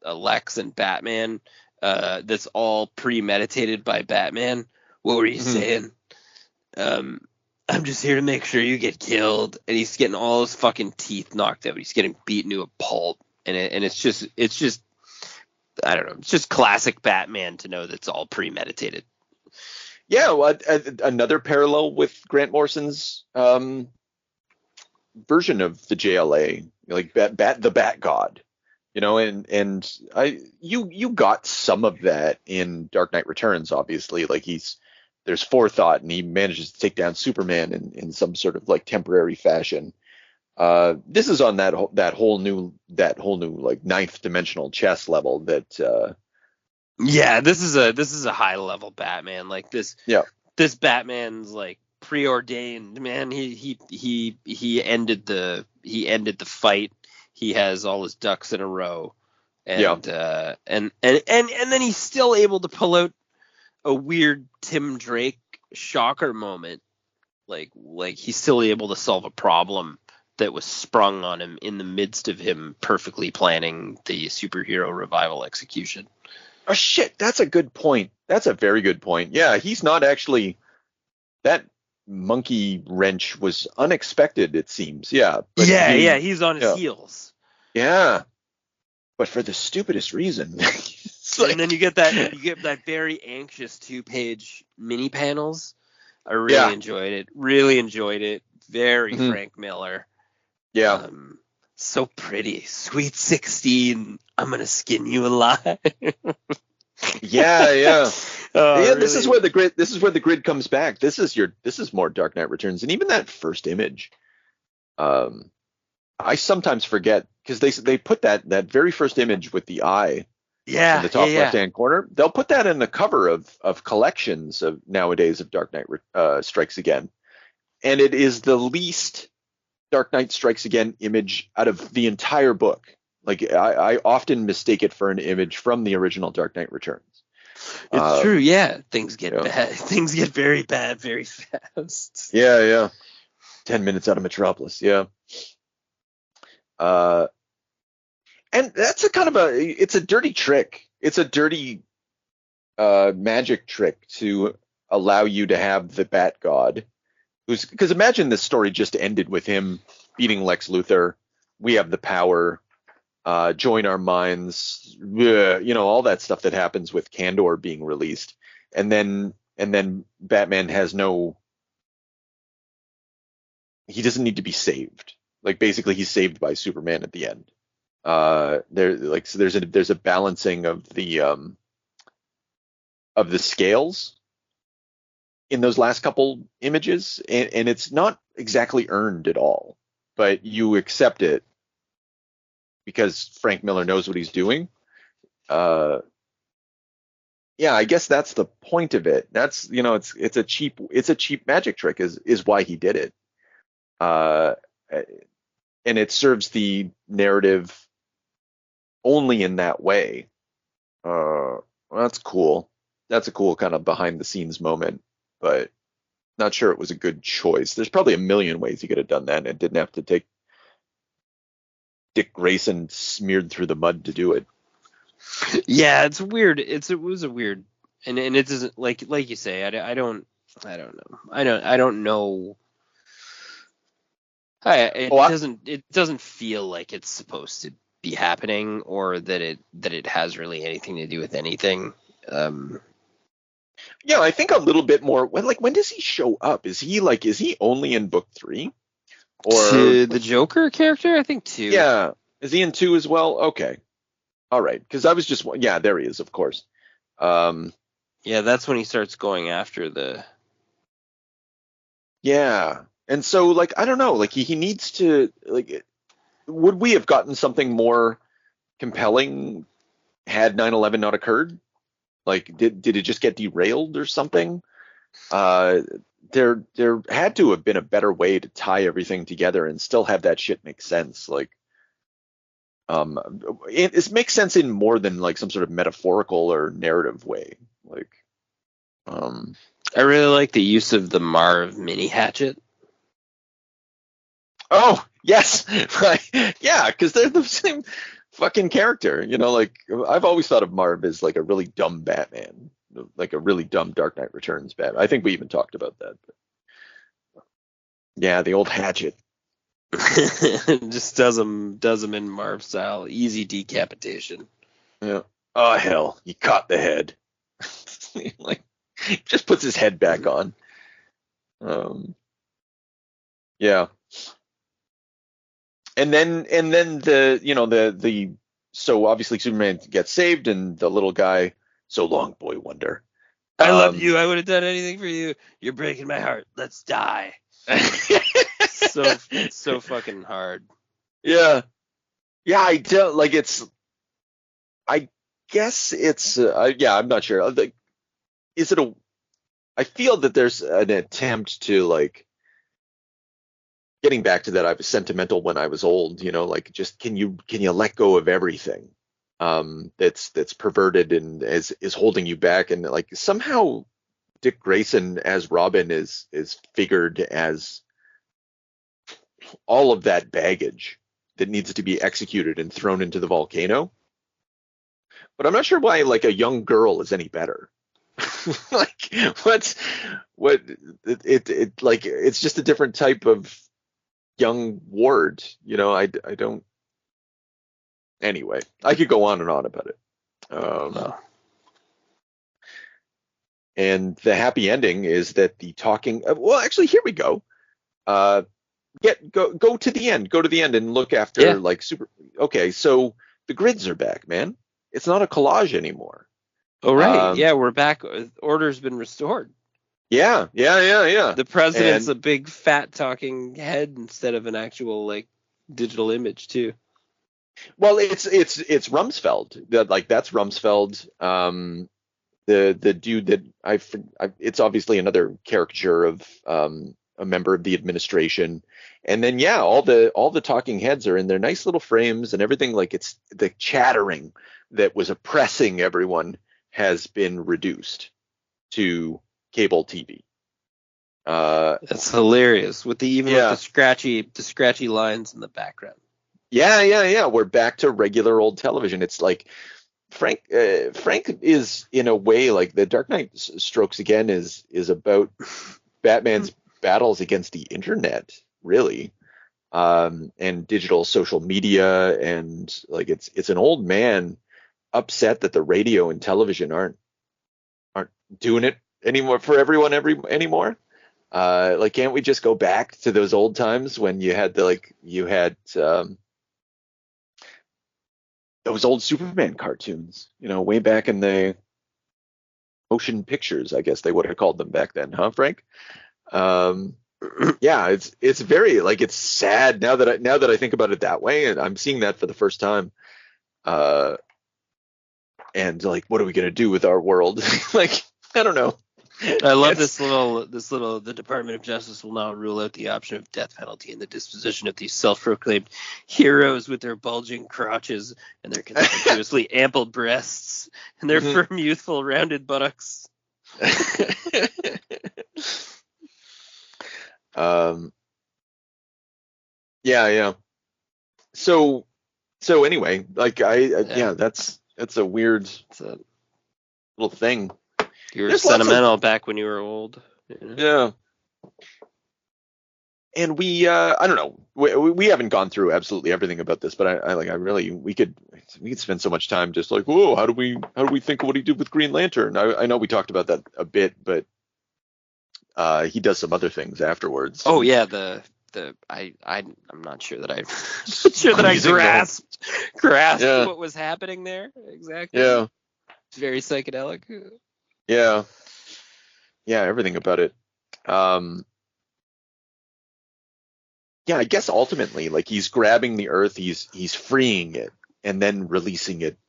Lex and Batman, that's all premeditated by Batman. What were you saying? I'm just here to make sure you get killed. And he's getting all his fucking teeth knocked out. He's getting beaten to a pulp. And it's just I don't know. It's just classic Batman to know that's all premeditated. Yeah, well, another parallel with Grant Morrison's version of the JLA, like the Bat God, and you got some of that in Dark Knight Returns, obviously. Like there's forethought, and he manages to take down Superman in some sort of like temporary fashion. This is on that whole new like ninth dimensional chess level that. Yeah, this is a high level Batman. Like this. Yeah. This Batman's like preordained, man. He ended the fight. He has all his ducks in a row, and then he's still able to pull out a weird Tim Drake shocker moment. Like he's still able to solve a problem that was sprung on him in the midst of him perfectly planning the superhero revival execution. Oh shit, that's a good point. That's a very good point. Yeah, he's not actually that. Monkey wrench was unexpected, it seems. Yeah. But he's on his heels. Yeah. But for the stupidest reason. And then you get that very anxious 2-page mini panels. I really enjoyed it. Very Frank Miller. Yeah. So pretty. Sweet 16. I'm gonna skin you alive. Yeah. Oh, Yeah, really? this is where the grid comes back. This is more Dark Knight Returns, and even that first image. I sometimes forget because they put that very first image with the eye in the top left hand corner. They'll put that in the cover of collections of nowadays of Dark Knight Strikes Again, and it is the least Dark Knight Strikes Again image out of the entire book. Like I often mistake it for an image from the original Dark Knight Returns. It's true, yeah. Things get bad. Things get very bad very fast. Yeah. 10 minutes out of Metropolis, yeah. And that's it's a dirty trick. It's a dirty magic trick to allow you to have the Bat God. Because imagine this story just ended with him beating Lex Luthor. We have the power. Join our minds, all that stuff that happens with Kandor being released, and then Batman has he doesn't need to be saved. Like basically, he's saved by Superman at the end. There's a balancing of the scales in those last couple images, and it's not exactly earned at all, but you accept it because Frank Miller knows what he's doing. Yeah, I guess that's the point of it. That's it's a cheap magic trick is why he did it. And it serves the narrative only in that way. Well, that's cool. That's a cool kind of behind the scenes moment, but not sure it was a good choice. There's probably a million ways he could have done that, and it didn't have to take Dick Grayson smeared through the mud to do it. Yeah, it's weird. It was a weird, and it doesn't like you say. I don't know. It doesn't feel like it's supposed to be happening, or that it has really anything to do with anything. Yeah, I think a little bit more. When does he show up? Is he only in book 3? Or to the Joker character? I think 2. Yeah. Is he in 2 as well? Okay. All right. Because I was just, yeah, there he is, of course. Yeah, that's when he starts going after the. Yeah. And so, I don't know, he needs to, would we have gotten something more compelling had 9/11 not occurred? Did it just get derailed or something? There had to have been a better way to tie everything together and still have that shit make sense. It makes sense in more than some sort of metaphorical or narrative way. I really like the use of the Marv mini hatchet. Oh yes, right. Yeah, because they're the same fucking character. I've always thought of Marv as a really dumb Batman. A really dumb Dark Knight Returns Batman. I think we even talked about that. But yeah, the old hatchet. Just does him in Marv style. Easy decapitation. Yeah. Oh hell, you caught the head. Just puts his head back on. Yeah. And then the so obviously Superman gets saved, and the little guy, so long, boy wonder. I love you. I would have done anything for you. You're breaking my heart. Let's die. so fucking hard. Yeah. I don't I guess it's yeah, I'm not sure. Is it I feel that there's an attempt to getting back to that. I was sentimental when I was old, just can you let go of everything that's perverted and is holding you back, and somehow Dick Grayson as Robin is figured as all of that baggage that needs to be executed and thrown into the volcano. But I'm not sure why a young girl is any better. It's just a different type of young Ward, I don't. Anyway, I could go on and on about it. And the happy ending is that the talking. Well, actually, here we go. Go to the end. Go to the end and look after super. Okay, so the grids are back, man. It's not a collage anymore. Oh, right. Yeah, we're back. Order's been restored. Yeah. The president's a big fat talking head instead of an actual like digital image too. Well, it's Rumsfeld. That's Rumsfeld. The dude that it's obviously another caricature of a member of the administration. And then all the talking heads are in their nice little frames and everything. Like, it's the chattering that was oppressing everyone has been reduced to cable TV. That's hilarious with with the scratchy lines in the background. Yeah. We're back to regular old television. It's like Frank is, in a way, like The Dark Knight Strokes Again is about Batman's battles against the internet, really, and digital social media, and like it's an old man upset that the radio and television aren't doing it anymore for everyone anymore. Like, can't we just go back to those old times when you had those old Superman cartoons, way back in the motion pictures, I guess they would have called them back then, huh, Frank? Yeah, it's very, like, it's sad now that I think about it that way, and I'm seeing that for the first time. And like, what are we gonna do with our world? Like, I don't know. I love this little. The Department of Justice will now rule out the option of death penalty in the disposition of these self-proclaimed heroes with their bulging crotches and their conspicuously ample breasts and their firm, youthful, rounded buttocks. Yeah. So anyway, like, that's a weird little thing. You were sentimental back when you were old. Yeah. And we I don't know, we haven't gone through absolutely everything about this, but we could spend so much time just like, whoa, how do we think of what he did with Green Lantern? I know we talked about that a bit, but he does some other things afterwards. Oh yeah, I'm not sure that I grasped what was happening there exactly. Yeah. It's very psychedelic. Yeah, everything about it. I guess ultimately, like, he's grabbing the Earth, he's freeing it, and then releasing it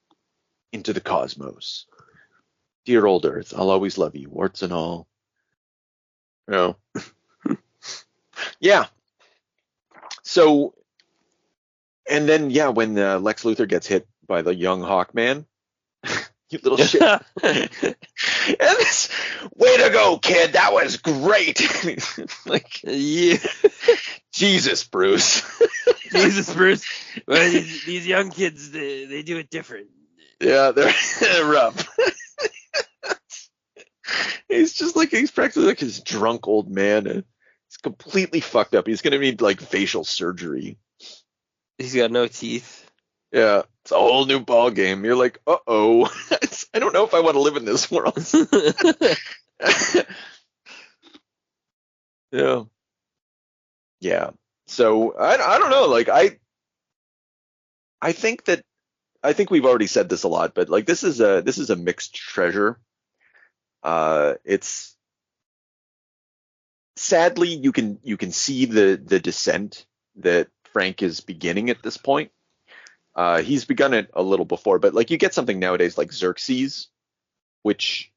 into the cosmos. Dear old Earth, I'll always love you, warts and all. Yeah. So, and then when Lex Luthor gets hit by the young Hawkman. You little shit. And this, way to go, kid. That was great. Like, yeah. Jesus, Bruce. Jesus, Bruce. Well, these young kids, they do it different. Yeah, they're rough. He's practically like his drunk old man. He's completely fucked up. He's going to need, like, facial surgery. He's got no teeth. Yeah, it's a whole new ball game. You're like, uh-oh. I don't know if I want to live in this world. Yeah. So I don't know. Like, I think we've already said this a lot, but like, this is a mixed treasure. It's sadly, you can see the descent that Frank is beginning at this point. He's begun it a little before, but like, you get something nowadays like Xerxes, which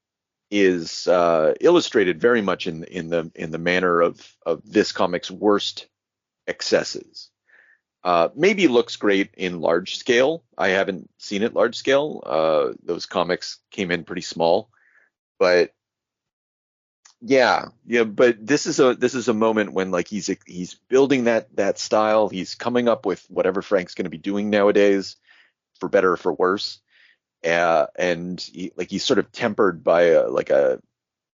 is illustrated very much in the manner of this comic's worst excesses. Maybe looks great in large scale. I haven't seen it large scale. Those comics came in pretty small, but but this is a moment when, like, he's building that style. He's coming up with whatever Frank's going to be doing nowadays, for better or for worse. And he's sort of tempered by the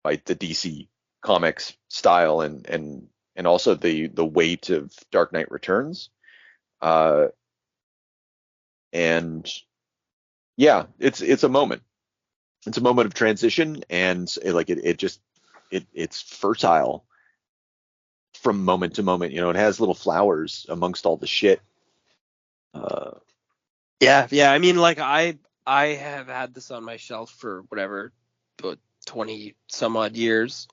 DC Comics style and also the weight of Dark Knight Returns. And yeah, it's a moment. It's a moment of transition, and it's fertile from moment to moment. It has little flowers amongst all the shit. Yeah. I mean, like, I I have had this on my shelf for whatever, about 20 some odd years.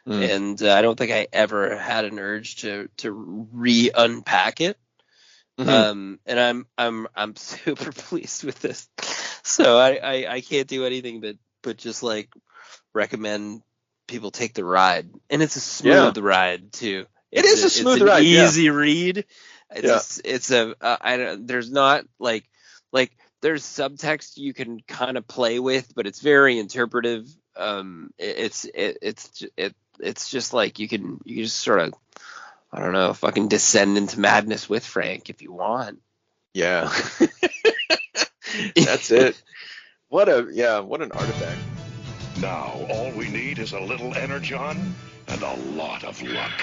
And I don't think I ever had an urge to re-unpack it. And I'm super pleased with this. So I can't do anything but just like recommend people take the ride. And it's a smooth ride too. It is a smooth ride. Easy read. There's not like there's subtext you can kind of play with, but it's very interpretive. It's just like you just sort of, I don't know, fucking descend into madness with Frank if you want. Yeah. That's it. What an artifact. Now all we need is a little energon and a lot of luck.